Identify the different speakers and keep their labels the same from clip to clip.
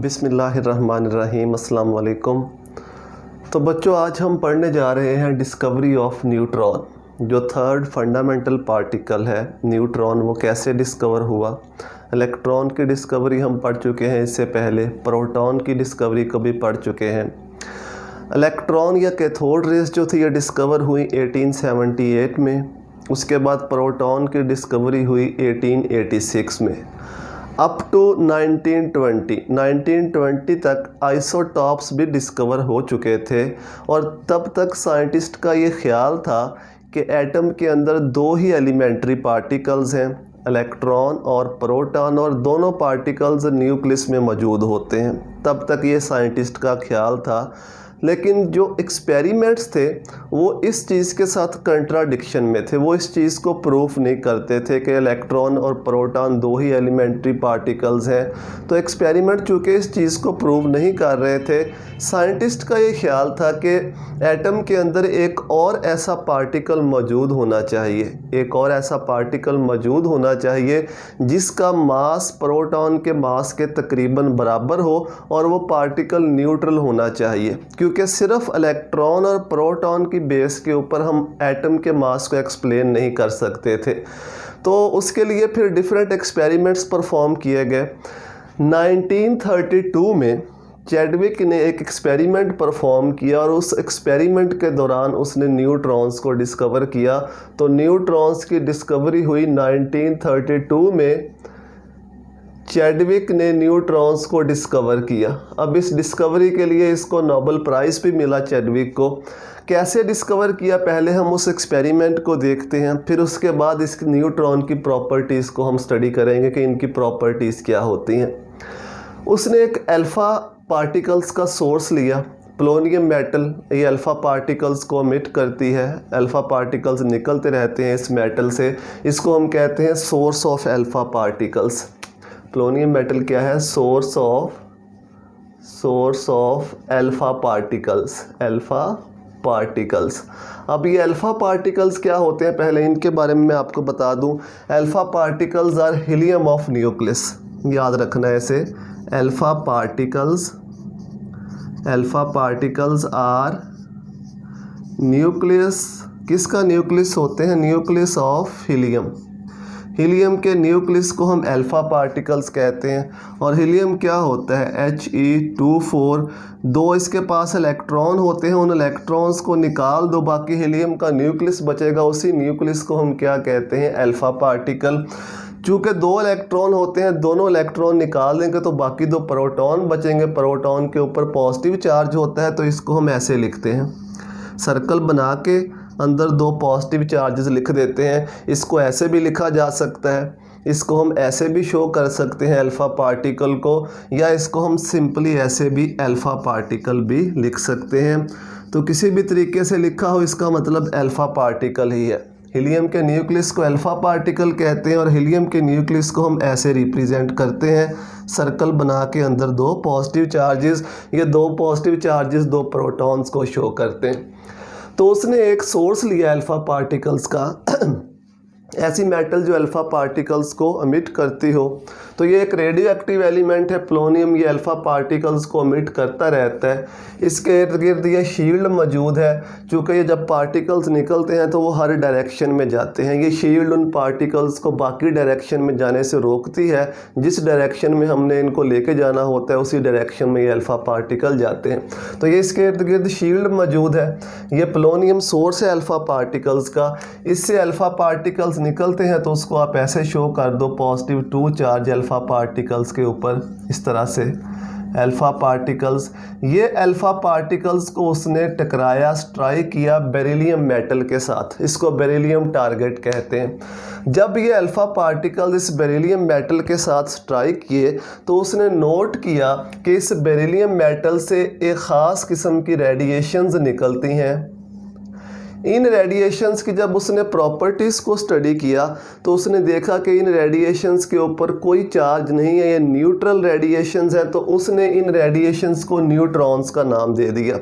Speaker 1: बिस्मिल्लाहिर्रहमानिर्रहीम, अस्सलाम वालेकुम। तो बच्चों, आज हम पढ़ने जा रहे हैं डिस्कवरी ऑफ न्यूट्रॉन। जो थर्ड फंडामेंटल पार्टिकल है न्यूट्रॉन, वो कैसे डिस्कवर हुआ। इलेक्ट्रॉन की डिस्कवरी हम पढ़ चुके हैं इससे पहले, प्रोटॉन की डिस्कवरी को भी पढ़ चुके हैं। इलेक्ट्रॉन या कैथोड रेस जो थी ये डिस्कवर हुई 1878 में। उसके बाद प्रोटॉन की डिस्कवरी हुई 1886 में। अप टू 1920 तक आइसोटॉप्स भी डिस्कवर हो चुके थे, और तब तक साइंटिस्ट का ये ख्याल था कि एटम के अंदर दो ही एलिमेंट्री पार्टिकल्स हैं, इलेक्ट्रॉन और प्रोटॉन, और दोनों पार्टिकल्स न्यूक्लियस में मौजूद होते हैं। तब तक ये साइंटिस्ट का ख्याल था, लेकिन जो एक्सपेरिमेंट्स थे वो इस चीज़ के साथ कंट्राडिक्शन में थे। वो इस चीज़ को प्रूफ नहीं करते थे कि इलेक्ट्रॉन और प्रोटॉन दो ही एलिमेंट्री पार्टिकल्स हैं। तो एक्सपेरिमेंट चूँकि इस चीज़ को प्रूव नहीं कर रहे थे, साइंटिस्ट का ये ख्याल था कि एटम के अंदर एक और ऐसा पार्टिकल मौजूद होना चाहिए, एक और ऐसा पार्टिकल मौजूद होना चाहिए जिसका मास प्रोटॉन के मास के तकरीबन बराबर हो, और वो पार्टिकल न्यूट्रल होना चाहिए, क्योंकि सिर्फ इलेक्ट्रॉन और प्रोटॉन की बेस के ऊपर हम एटम के मास को एक्सप्लेन नहीं कर सकते थे। तो उसके लिए फिर डिफरेंट एक्सपेरिमेंट्स परफॉर्म किए गए। 1932 में चैडविक ने एक एक्सपेरिमेंट परफॉर्म किया, और उस एक्सपेरिमेंट के दौरान उसने न्यूट्रॉन्स को डिस्कवर किया। तो न्यूट्रॉन्स की डिस्कवरी हुई 1932 में। चैडविक ने न्यूट्रॉन्स को डिस्कवर किया। अब इस डिस्कवरी के लिए इसको नोबेल प्राइज़ भी मिला चैडविक को। कैसे डिस्कवर किया, पहले हम उस एक्सपेरिमेंट को देखते हैं, फिर उसके बाद इस न्यूट्रॉन की प्रॉपर्टीज़ को हम स्टडी करेंगे कि इनकी प्रॉपर्टीज़ क्या होती हैं। उसने एक अल्फ़ा पार्टिकल्स का सोर्स लिया, पोलोनियम मेटल। ये अल्फ़ा पार्टिकल्स को एमिट करती है, अल्फ़ा पार्टिकल्स निकलते रहते हैं इस मेटल से। इसको हम कहते हैं source of alpha particles. Polonium metal क्या है? Source of alpha particles. अब ये अल्फ़ा पार्टिकल्स क्या होते हैं, पहले इनके बारे में मैं आपको बता दूं। Alpha particles are helium of nucleus, याद रखना है इसे। अल्फ़ा पार्टिकल्स आर न्यूक्लियस, किसका न्यूक्लियस होते हैं? Nucleus of helium. हीलियम के न्यूक्लियस को हम अल्फ़ा पार्टिकल्स कहते हैं। और हीलियम क्या होता है? He2 दो इसके पास इलेक्ट्रॉन होते हैं, उन इलेक्ट्रॉन्स को निकाल दो, बाकी हीलियम का न्यूक्लियस बचेगा। उसी न्यूक्लियस को हम क्या कहते हैं? Alpha particle. चूँकि दो इलेक्ट्रॉन होते हैं, दोनों इलेक्ट्रॉन निकाल देंगे तो बाकी दो प्रोटॉन बचेंगे। प्रोटॉन के ऊपर पॉजिटिव चार्ज होता है, तो इसको हम ऐसे लिखते हैं, सर्कल बना के अंदर दो पॉजिटिव चार्जेस लिख देते हैं। इसको ऐसे भी लिखा जा सकता है, इसको हम ऐसे भी शो कर सकते हैं अल्फ़ा पार्टिकल को, या इसको हम सिंपली ऐसे भी अल्फ़ा पार्टिकल भी लिख सकते हैं। तो किसी भी तरीके से लिखा हो, इसका मतलब अल्फ़ा पार्टिकल ही है। हीलियम के न्यूक्लियस को अल्फ़ा पार्टिकल कहते हैं, और हीलियम के न्यूक्लियस को हम ऐसे रिप्रेजेंट करते हैं, सर्कल बना के अंदर दो पॉजिटिव चार्जेस। ये दो पॉजिटिव चार्जेस दो प्रोटॉन्स को शो करते हैं। तो उसने एक सोर्स लिया अल्फ़ा पार्टिकल्स का, ऐसी मेटल जो अल्फ़ा पार्टिकल्स को एमिट करती हो। तो ये एक रेडियो एक्टिव एलिमेंट है पोलोनियम, ये अल्फ़ा पार्टिकल्स को एमिट करता रहता है। इसके इर्द गिर्द ये शील्ड मौजूद है, चूँकि ये जब पार्टिकल्स निकलते हैं तो वो हर डायरेक्शन में जाते हैं। ये शील्ड उन पार्टिकल्स को बाकी डायरेक्शन में जाने से रोकती है। जिस डायरेक्शन में हमने इनको लेके जाना होता है उसी डायरेक्शन में ये अल्फ़ा पार्टिकल जाते हैं। तो ये इसके इर्द गिर्द शील्ड मौजूद है। ये पोलोनियम सोर्स है अल्फ़ा पार्टिकल्स का। इससे अल्फ़ा पार्टिकल्स निकलते हैं तो उसको आप ऐसे शो कर दो, +2 चार्ज अल्फ़ा पार्टिकल्स के ऊपर, इस तरह से अल्फ़ा पार्टिकल्स। ये अल्फ़ा पार्टिकल्स को उसने टकराया, स्ट्राइक किया बेरिलियम मेटल के साथ। इसको बेरिलियम टारगेट कहते हैं। जब ये अल्फ़ा पार्टिकल इस बेरिलियम मेटल के साथ स्ट्राइक किए तो उसने नोट किया कि इस बेरिलियम मेटल से एक ख़ास किस्म की रेडिएशंस निकलती हैं। इन रेडिएशंस की जब उसने प्रॉपर्टीज़ को स्टडी किया तो उसने देखा कि इन रेडिएशंस के ऊपर कोई चार्ज नहीं है, ये न्यूट्रल रेडिएशंस हैं, तो उसने इन रेडिएशंस को न्यूट्रॉन्स का नाम दे दिया।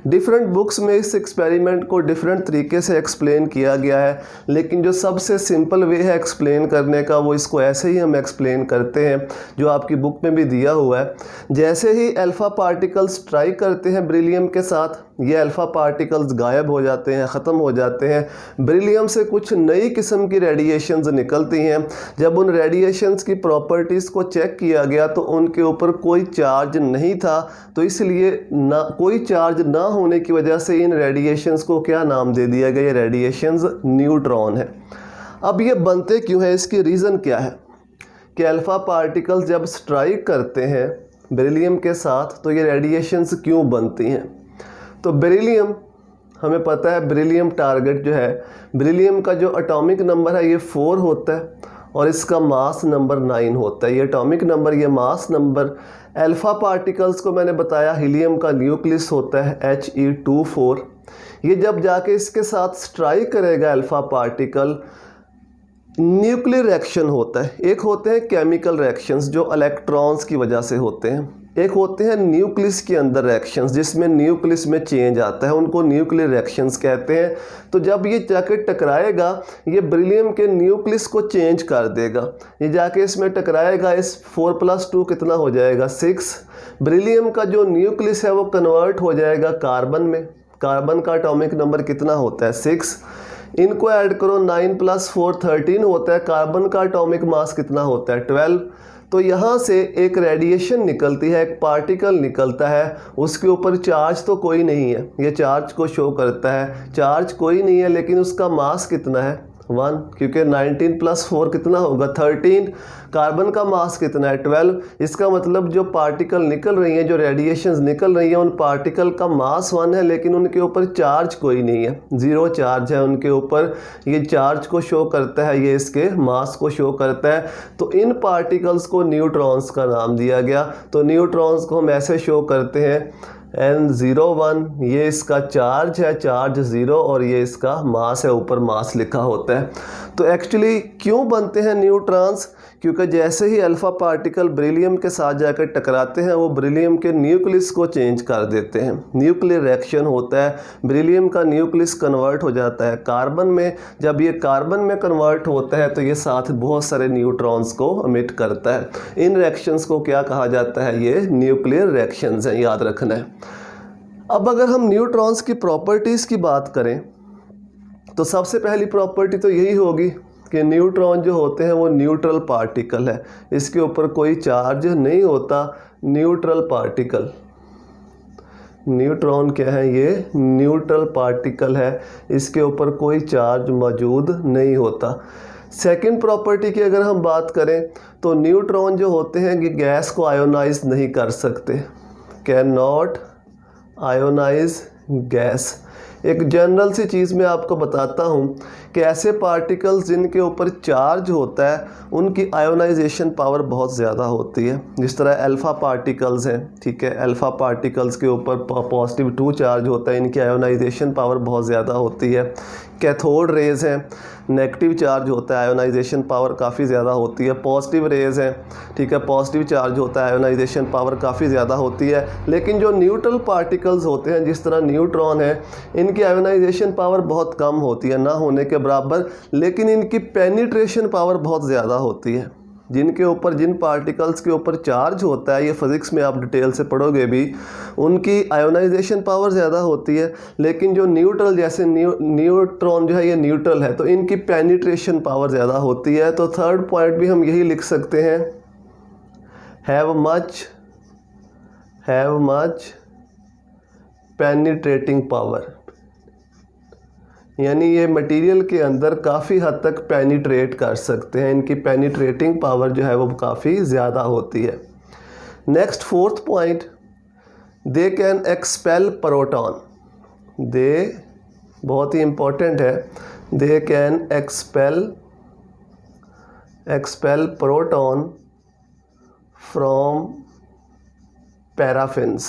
Speaker 1: डिफरेंट बुक्स में इस एक्सपेरिमेंट को डिफरेंट तरीके से एक्सप्लेन किया गया है, लेकिन जो सबसे सिंपल वे है एक्सप्लेन करने का वो इसको ऐसे ही हम एक्सप्लेन करते हैं जो आपकी बुक में भी दिया हुआ है। जैसे ही अल्फ़ा पार्टिकल्स स्ट्राइक करते हैं बेरिलियम के साथ, ये अल्फ़ा पार्टिकल्स गायब हो जाते हैं, ख़त्म हो जाते हैं। बेरिलियम से कुछ नई किस्म की रेडिएशंस निकलती हैं। जब उन रेडिएशंस की प्रॉपर्टीज़ को चेक किया गया तो उनके ऊपर कोई चार्ज नहीं था, तो इसलिए ना कोई चार्ज ना होने की वजह से इन रेडिएशंस को क्या नाम दे दिया गया, ये रेडिएशंस न्यूट्रॉन है। अब ये बनते क्यों है, इसकी रीज़न क्या है कि अल्फ़ा पार्टिकल्स जब स्ट्राइक करते हैं बेरिलियम के साथ तो ये रेडिएशंस क्यों बनती हैं। तो बेरिलियम, हमें पता है बेरिलियम टारगेट जो है, बेरिलियम का जो एटॉमिक नंबर है ये 4 होता है और इसका मास नंबर 9 होता है। ये एटॉमिक नंबर, ये मास नंबर। अल्फ़ा पार्टिकल्स को मैंने बताया हीलियम का न्यूक्लियस होता है He24। ये जब जाके इसके साथ स्ट्राइक करेगा अल्फ़ा पार्टिकल, न्यूक्लियर रिएक्शन होता है। एक होते हैं केमिकल रिएक्शंस जो इलेक्ट्रॉन्स की वजह से होते हैं, एक होते हैं न्यूक्लियस के अंदर रिएक्शंस जिसमें न्यूक्लियस में चेंज आता है, उनको न्यूक्लियर रिएक्शंस कहते हैं। तो जब ये जाके टकराएगा, ये बेरिलियम के न्यूक्लियस को चेंज कर देगा। ये जाके इसमें टकराएगा, इस 4 + 2 कितना हो जाएगा 6। बेरिलियम का जो न्यूक्लियस है वो कन्वर्ट हो जाएगा कार्बन में। कार्बन का एटॉमिक नंबर कितना होता है 6। इनको ऐड करो, 9 + 4 13 होता है। कार्बन का एटॉमिक मास कितना होता है 12। तो यहाँ से एक रेडिएशन निकलती है, एक पार्टिकल निकलता है, उसके ऊपर चार्ज तो कोई नहीं है, ये चार्ज को शो करता है, चार्ज कोई नहीं है, लेकिन उसका मास कितना है 1, क्योंकि 19 + 4 कितना होगा 13। कार्बन का मास कितना है 12। इसका मतलब जो पार्टिकल निकल रही हैं, जो रेडिएशंस निकल रही हैं, उन पार्टिकल का मास 1 है, लेकिन उनके ऊपर चार्ज कोई नहीं है, 0 चार्ज है उनके ऊपर। ये चार्ज को शो करता है, ये इसके मास को शो करता है। तो इन पार्टिकल्स को न्यूट्रॉन्स का नाम दिया गया। तो न्यूट्रॉन्स को हम ऐसे शो करते हैं N01, ये इसका चार्ज है, चार्ज 0, और ये इसका मास है, ऊपर मास लिखा होता है। तो एक्चुअली क्यों बनते हैं न्यूट्रॉन्स, क्योंकि जैसे ही अल्फ़ा पार्टिकल बेरिलियम के साथ जाकर टकराते हैं वो बेरिलियम के न्यूक्लियस को चेंज कर देते हैं। न्यूक्लियर रिएक्शन होता है, बेरिलियम का न्यूक्लियस कन्वर्ट हो जाता है कार्बन में। जब ये कार्बन में कन्वर्ट होता है तो ये साथ बहुत सारे न्यूट्रॉन्स को एमिट करता है। इन रिएक्शंस को क्या कहा जाता है, ये न्यूक्लियर रिएक्शंस हैं, याद रखना है। अब अगर हम न्यूट्रॉन्स की प्रॉपर्टीज़ की बात करें तो सबसे पहली प्रॉपर्टी तो यही होगी कि न्यूट्रॉन जो होते हैं वो न्यूट्रल पार्टिकल है, इसके ऊपर कोई चार्ज नहीं होता। न्यूट्रल पार्टिकल, न्यूट्रॉन क्या है, ये न्यूट्रल पार्टिकल है, इसके ऊपर कोई चार्ज मौजूद नहीं होता। सेकंड प्रॉपर्टी की अगर हम बात करें तो न्यूट्रॉन जो होते हैं कि गैस को आयोनाइज नहीं कर सकते, कैन नॉट आयोनाइज गैस। एक जनरल सी चीज़ मैं आपको बताता हूँ कि ऐसे पार्टिकल्स जिनके ऊपर चार्ज होता है उनकी आयोनाइजेशन पावर बहुत ज़्यादा होती है। जिस तरह अल्फ़ा पार्टिकल्स हैं, ठीक है, अल्फ़ा पार्टिकल्स के ऊपर +2 चार्ज होता है, इनकी आयोनाइजेशन पावर बहुत ज़्यादा होती है। कैथोड रेज़ हैं, नेगेटिव चार्ज होता है, आयोनाइजेशन पावर काफ़ी ज़्यादा होती है। पॉजिटिव रेज़ हैं, ठीक है, पॉजिटिव चार्ज होता है, आयोनाइजेशन पावर काफ़ी ज़्यादा होती है। लेकिन जो न्यूट्रल पार्टिकल्स होते हैं जिस तरह न्यूट्रॉन है, इनकी आयोनाइजेशन पावर बहुत कम होती है, ना होने के बराबर, लेकिन इनकी पेनिट्रेशन पावर बहुत ज़्यादा होती है। जिनके ऊपर, जिन पार्टिकल्स के ऊपर चार्ज होता है, ये फिज़िक्स में आप डिटेल से पढ़ोगे भी, उनकी आयोनाइजेशन पावर ज़्यादा होती है। लेकिन जो न्यूट्रल, जैसे न्यूट्रॉन जो है ये न्यूट्रल है, तो इनकी पेनिट्रेशन पावर ज़्यादा होती है। तो थर्ड पॉइंट भी हम यही लिख सकते हैं, हैव मच पेनिट्रेटिंग पावर, यानी ये मटेरियल के अंदर काफ़ी हद तक पेनिट्रेट कर सकते हैं, इनकी पेनिट्रेटिंग पावर जो है वो काफ़ी ज़्यादा होती है। Next fourth point, they can expel proton. They बहुत ही इम्पोर्टेंट है, they can expel proton from paraffins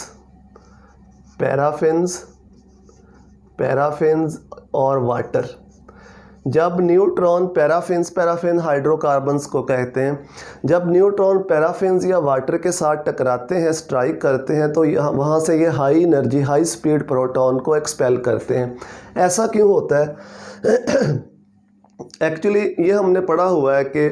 Speaker 1: और वाटर। जब न्यूट्रॉन पैराफिन हाइड्रोकार्बन्स को कहते हैं, जब न्यूट्रॉन पैराफिन्स या वाटर के साथ टकराते हैं, स्ट्राइक करते हैं, तो वहाँ से ये high energy high speed proton को एक्सपेल करते हैं। ऐसा क्यों होता है? एक्चुअली ये हमने पढ़ा हुआ है कि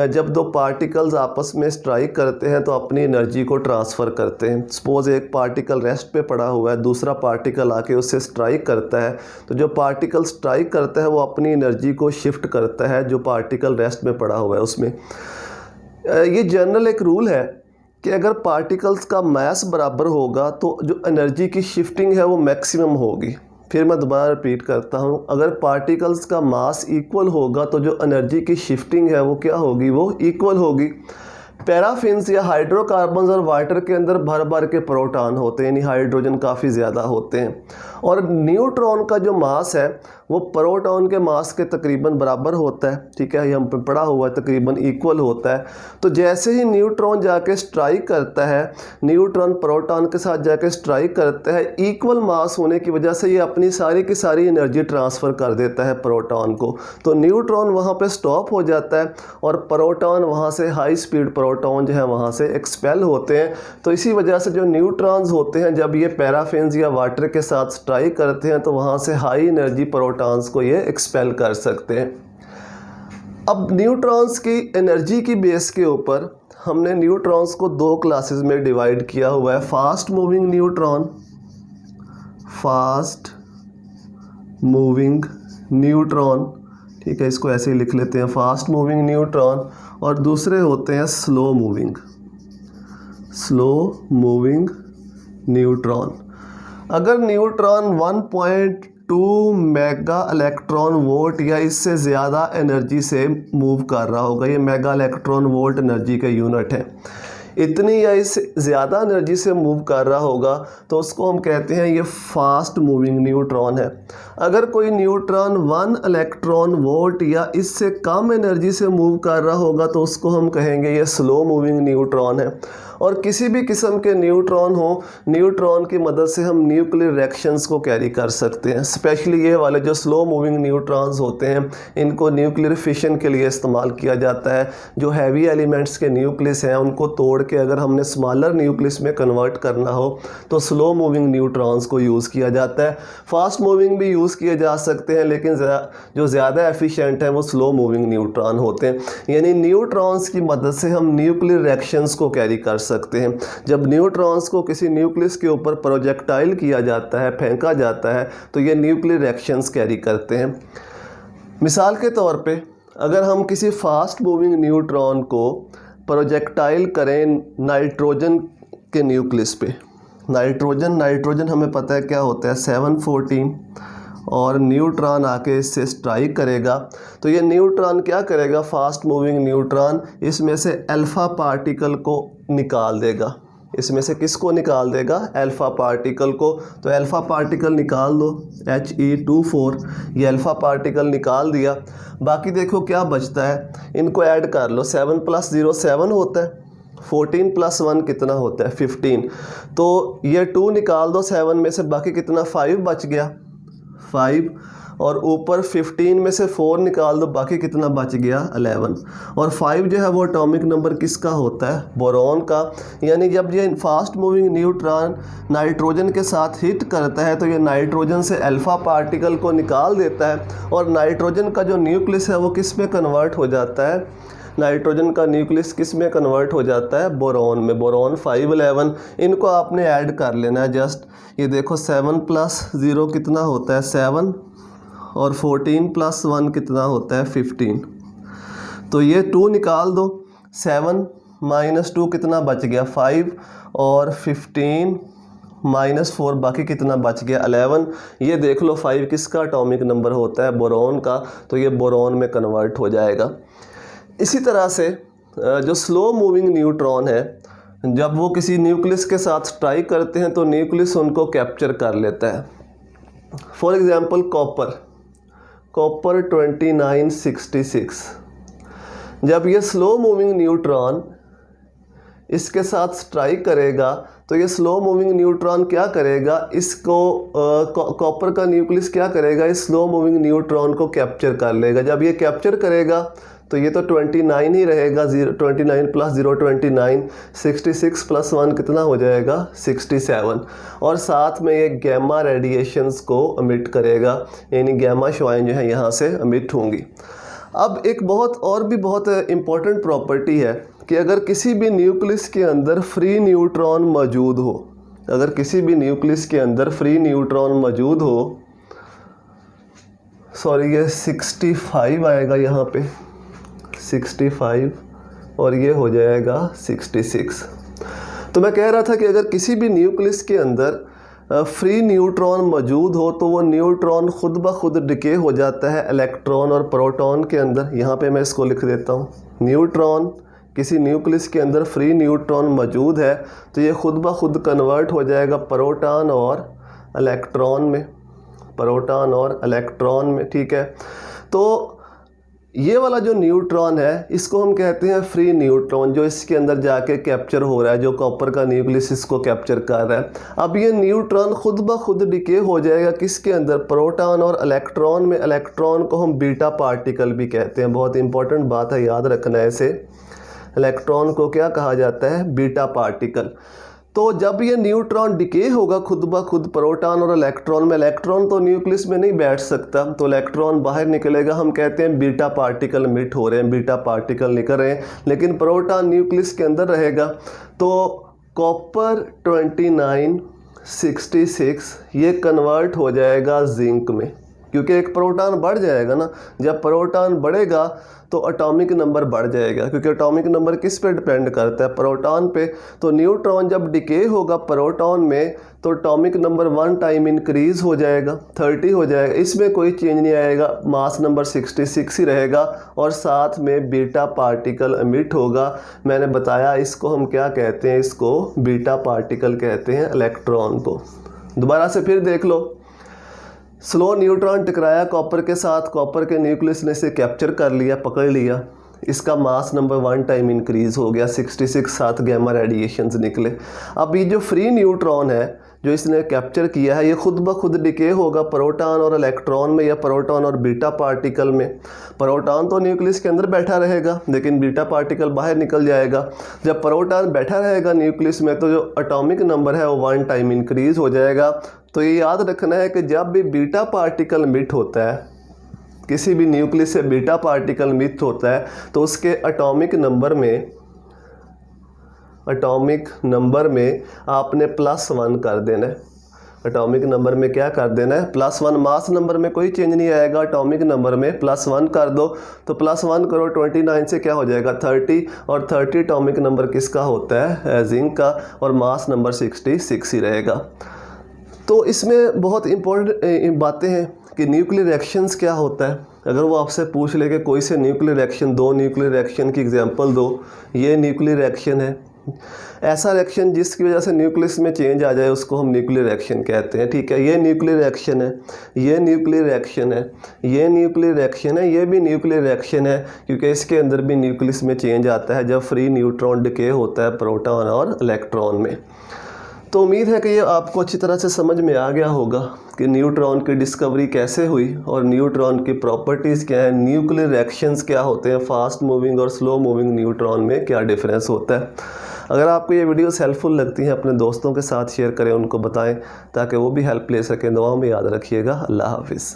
Speaker 1: जब दो पार्टिकल्स आपस में स्ट्राइक करते हैं तो अपनी एनर्जी को ट्रांसफ़र करते हैं। सपोज़ एक पार्टिकल रेस्ट पे पड़ा हुआ है, दूसरा पार्टिकल आके उससे स्ट्राइक करता है, तो जो पार्टिकल स्ट्राइक करता है वो अपनी एनर्जी को शिफ्ट करता है जो पार्टिकल रेस्ट में पड़ा हुआ है उसमें। ये जनरल एक रूल है कि अगर पार्टिकल्स का मास बराबर होगा तो जो एनर्जी की शिफ्टिंग है वो मैक्सिमम होगी। फिर मैं दोबारा रिपीट करता हूँ, अगर पार्टिकल्स का मास इक्वल होगा तो जो एनर्जी की शिफ्टिंग है वो क्या होगी, वो इक्वल होगी। पैराफिन्स या हाइड्रोकार्बन्स और वाटर के अंदर भर भर के प्रोटॉन होते हैं, यानी हाइड्रोजन काफ़ी ज़्यादा होते हैं, और न्यूट्रॉन का जो मास है वो प्रोटॉन के मास के तकरीबन बराबर होता है। ठीक है, ये हम पढ़ा हुआ है, तकरीबन इक्वल होता है। तो जैसे ही न्यूट्रॉन जाके स्ट्राइक करता है, न्यूट्रॉन प्रोटॉन के साथ जाके स्ट्राइक करता है, इक्वल मास होने की वजह से ये अपनी सारी की सारी एनर्जी ट्रांसफ़र कर देता है प्रोटॉन को। तो न्यूट्रॉन वहाँ पे स्टॉप हो जाता है और प्रोटॉन वहाँ से हाई स्पीड प्रोटॉन जो है वहाँ से एक्सपेल होते हैं। तो इसी वजह से जो न्यूट्रॉन्स होते हैं जब ये पैराफिन्स या वाटर के साथ स्ट्राइक करते हैं तो वहाँ से हाई एनर्जी प्रोटॉन्स को ये एक्सपेल कर सकते हैं। अब न्यूट्रॉन्स की एनर्जी की बेस के ऊपर हमने न्यूट्रॉन्स को दो क्लासेस में डिवाइड किया हुआ है, फास्ट मूविंग न्यूट्रॉन, ठीक है, इसको ऐसे ही लिख लेते हैं, फास्ट मूविंग न्यूट्रॉन, और दूसरे होते हैं स्लो मूविंग न्यूट्रॉन। अगर न्यूट्रॉन 1.2 मेगा इलेक्ट्रॉन वोल्ट या इससे ज़्यादा एनर्जी से मूव कर रहा होगा, ये मेगा इलेक्ट्रॉन वोल्ट एनर्जी का यूनिट है, इतनी या इससे ज़्यादा एनर्जी से मूव कर रहा होगा तो उसको हम कहते हैं ये फास्ट मूविंग न्यूट्रॉन है। अगर कोई न्यूट्रॉन 1 इलेक्ट्रॉन वोल्ट या इससे कम एनर्जी से मूव कर रहा होगा तो उसको हम कहेंगे ये स्लो मूविंग न्यूट्रॉन है। और किसी भी किस्म के न्यूट्रॉन हो, न्यूट्रॉन की मदद से हम न्यूक्लियर रिएक्शंस को कैरी कर सकते हैं। स्पेशली ये वाले जो स्लो मूविंग न्यूट्रॉन्स होते हैं इनको न्यूक्लियर फिशन के लिए इस्तेमाल किया जाता है। जो हैवी एलिमेंट्स के न्यूक्लियस हैं उनको तोड़ के अगर हमने स्मॉलर न्यूक्लियस में कन्वर्ट करना हो तो स्लो मूविंग न्यूट्रॉन्स को यूज़ किया जाता है। फास्ट मूविंग भी यूज़ किए जा सकते हैं, लेकिन जो ज़्यादा एफिशिएंट हैं वो स्लो मूविंग न्यूट्रॉन होते हैं। यानी न्यूट्रॉन्स की मदद से हम न्यूक्लियर रिएक्शंस को कैरी कर सकते हैं। जब न्यूट्रॉन्स को किसी न्यूक्लियस के ऊपर प्रोजेक्टाइल किया जाता है, फेंका जाता है, तो ये न्यूक्लियर रिएक्शंस कैरी करते हैं। मिसाल के तौर पे अगर हम किसी फास्ट मूविंग न्यूट्रॉन को प्रोजेक्टाइल करें नाइट्रोजन के न्यूक्लियस पे, नाइट्रोजन हमें पता है क्या होता है 714, और न्यूट्रॉन आके इससे स्ट्राइक करेगा तो ये न्यूट्रॉन क्या करेगा, फास्ट मूविंग न्यूट्रॉन इसमें से अल्फ़ा पार्टिकल को निकाल देगा। इसमें से किसको निकाल देगा, अल्फ़ा पार्टिकल को। तो अल्फ़ा पार्टिकल निकाल दो, He24, ये अल्फ़ा पार्टिकल निकाल दिया। बाकी देखो क्या बचता है, इनको ऐड कर लो, 7 + 0 7 होता है, 14 + 1 कितना होता है 15। तो ये 2 निकाल दो 7 में से, बाकी कितना 5 बच गया 5, और ऊपर 15 में से 4 निकाल दो, बाकी कितना बच गया 11। और 5 जो है वो एटॉमिक नंबर किसका होता है, बोरॉन का। यानी जब ये फास्ट मूविंग न्यूट्रॉन नाइट्रोजन के साथ हिट करता है तो ये नाइट्रोजन से अल्फ़ा पार्टिकल को निकाल देता है, और नाइट्रोजन का जो न्यूक्लियस है वो किस में कन्वर्ट हो जाता है, नाइट्रोजन का न्यूक्लियस किस में कन्वर्ट हो जाता है, बोरॉन में। बोरॉन 5 11, इनको आपने ऐड कर लेना है जस्ट। ये देखो 7 + 0 कितना होता है 7, और 14 + 1 कितना होता है 15। तो ये 2 निकाल दो, 7 - 2 कितना बच गया 5, और 15 - 4 बाकी कितना बच गया 11। ये देख लो 5 किसका एटॉमिक नंबर होता है, बोरॉन का। तो ये बोरॉन में कन्वर्ट हो जाएगा। इसी तरह से जो स्लो मूविंग न्यूट्रॉन है, जब वो किसी न्यूक्लियस के साथ स्ट्राइक करते हैं तो न्यूक्लियस उनको कैप्चर कर लेता है। फॉर एग्जांपल कॉपर 2966, जब ये स्लो मूविंग न्यूट्रॉन इसके साथ स्ट्राइक करेगा तो ये स्लो मूविंग न्यूट्रॉन क्या करेगा, इसको कॉपर का न्यूक्लियस क्या करेगा, इस स्लो मूविंग न्यूट्रॉन को कैप्चर कर लेगा। जब ये कैप्चर करेगा तो ये तो 29 ही रहेगा, 29 प्लस 0 29, 66 प्लस 1 कितना हो जाएगा 67, और साथ में ये गैमा रेडिएशंस को एमिट करेगा, यानी गैमा शुआएं जो है यहाँ से एमिट होंगी। अब एक बहुत इम्पॉर्टेंट प्रॉपर्टी है कि अगर किसी भी न्यूक्लियस के अंदर फ्री न्यूट्रॉन मौजूद हो, अगर किसी भी न्यूक्लियस के अंदर फ्री न्यूट्रॉन मौजूद हो, सॉरी ये 65 आएगा यहाँ पे 65 और ये हो जाएगा 66। तो मैं कह रहा था कि अगर किसी भी न्यूक्लियस के अंदर फ्री न्यूट्रॉन मौजूद हो तो वो न्यूट्रॉन खुद ब खुद डिके हो जाता है इलेक्ट्रॉन और प्रोटॉन के अंदर। यहाँ पे मैं इसको लिख देता हूँ, न्यूट्रॉन, किसी न्यूक्लियस के अंदर फ्री न्यूट्रॉन मौजूद है तो ये खुद ब खुद कन्वर्ट हो जाएगा प्रोटॉन और इलेक्ट्रॉन में, प्रोटॉन और इलेक्ट्रॉन में, ठीक है। तो ये वाला जो न्यूट्रॉन है इसको हम कहते हैं फ्री न्यूट्रॉन, जो इसके अंदर जाके कैप्चर हो रहा है, जो कॉपर का न्यूक्लियस इसको कैप्चर कर रहा है। अब ये न्यूट्रॉन खुद ब खुद डिके हो जाएगा किसके अंदर, प्रोटॉन और इलेक्ट्रॉन में। इलेक्ट्रॉन को हम बीटा पार्टिकल भी कहते हैं, बहुत इंपॉर्टेंट बात है, याद रखना है इसे। इलेक्ट्रॉन को क्या कहा जाता है, बीटा पार्टिकल। तो जब ये न्यूट्रॉन डिके होगा खुद ब खुद प्रोटॉन और इलेक्ट्रॉन में, इलेक्ट्रॉन तो न्यूक्लियस में नहीं बैठ सकता, तो इलेक्ट्रॉन बाहर निकलेगा, हम कहते हैं बीटा पार्टिकल मिट हो रहे हैं, बीटा पार्टिकल निकल रहे हैं, लेकिन प्रोटॉन न्यूक्लियस के अंदर रहेगा। तो कॉपर 29 66 ये कन्वर्ट हो जाएगा जिंक में, क्योंकि एक प्रोटॉन बढ़ जाएगा ना, जब प्रोटॉन बढ़ेगा तो एटॉमिक नंबर बढ़ जाएगा, क्योंकि एटॉमिक नंबर किस पे डिपेंड करता है, प्रोटॉन पे। तो न्यूट्रॉन जब डिके होगा प्रोटॉन में तो एटॉमिक नंबर 1 टाइम इंक्रीज़ हो जाएगा, 30 हो जाएगा, इसमें कोई चेंज नहीं आएगा, मास नंबर 66 ही रहेगा, और साथ में बीटा पार्टिकल एमिट होगा। मैंने बताया इसको हम क्या कहते हैं, इसको बीटा पार्टिकल कहते हैं इलेक्ट्रॉन को। दोबारा से फिर देख लो, स्लो न्यूट्रॉन टकराया कॉपर के साथ, कॉपर के न्यूक्लियस ने इसे कैप्चर कर लिया, पकड़ लिया, इसका मास नंबर 1 टाइम इंक्रीज़ हो गया, 66, साथ गैमा रेडिएशंस निकले। अब ये जो फ्री न्यूट्रॉन है जो इसने कैप्चर किया है, ये खुद ब खुद डिके होगा प्रोटॉन और इलेक्ट्रॉन में, या प्रोटॉन और बीटा पार्टिकल में। प्रोटॉन तो न्यूक्लियस के अंदर बैठा रहेगा, लेकिन बीटा पार्टिकल बाहर निकल जाएगा। जब प्रोटॉन बैठा रहेगा न्यूक्लियस में तो जो एटॉमिक नंबर है वो 1 टाइम इंक्रीज़ हो जाएगा। तो ये याद रखना है कि जब भी बीटा पार्टिकल मिट होता है, किसी भी न्यूक्लियस से बीटा पार्टिकल मिट होता है, तो उसके एटॉमिक नंबर में आपने +1 कर देना है। एटॉमिक नंबर में क्या कर देना है, +1। मास नंबर में कोई चेंज नहीं आएगा, एटॉमिक नंबर में +1 कर दो। तो +1 करो 29 से क्या हो जाएगा 30, और 30 एटॉमिक नंबर किसका होता है, जिंक का, और मास नंबर 66 ही रहेगा। तो इसमें बहुत इंपॉर्टेंट बातें हैं कि न्यूक्लियर रिएक्शंस क्या होता है। अगर वो आपसे पूछ ले कि कोई से न्यूक्लियर रिएक्शन, 2 न्यूक्लियर रिएक्शन की एग्जांपल दो, ये न्यूक्लियर रिएक्शन है, ऐसा रिएक्शन जिसकी वजह से न्यूक्लियस में चेंज आ जाए उसको हम न्यूक्लियर रिएक्शन कहते हैं, ठीक है। ये न्यूक्लियर रिएक्शन है, ये न्यूक्लियर रिएक्शन है, ये न्यूक्लियर रिएक्शन है, ये भी न्यूक्लियर रिएक्शन है, क्योंकि इसके अंदर भी न्यूक्लियस में चेंज आता है जब फ्री न्यूट्रॉन डिके होता है प्रोटॉन और इलेक्ट्रॉन में। तो उम्मीद है कि ये आपको अच्छी तरह से समझ में आ गया होगा कि न्यूट्रॉन की डिस्कवरी कैसे हुई और न्यूट्रॉन की प्रॉपर्टीज़ क्या है, न्यूक्लियर रिएक्शंस क्या होते हैं, फास्ट मूविंग और स्लो मूविंग न्यूट्रॉन में क्या डिफरेंस होता है। अगर आपको ये वीडियोस हेल्पफुल लगती हैं अपने दोस्तों के साथ शेयर करें, उनको बताएं ताकि वो भी हेल्प ले सकें। दुआ में याद रखिएगा। अल्लाह हाफिज़।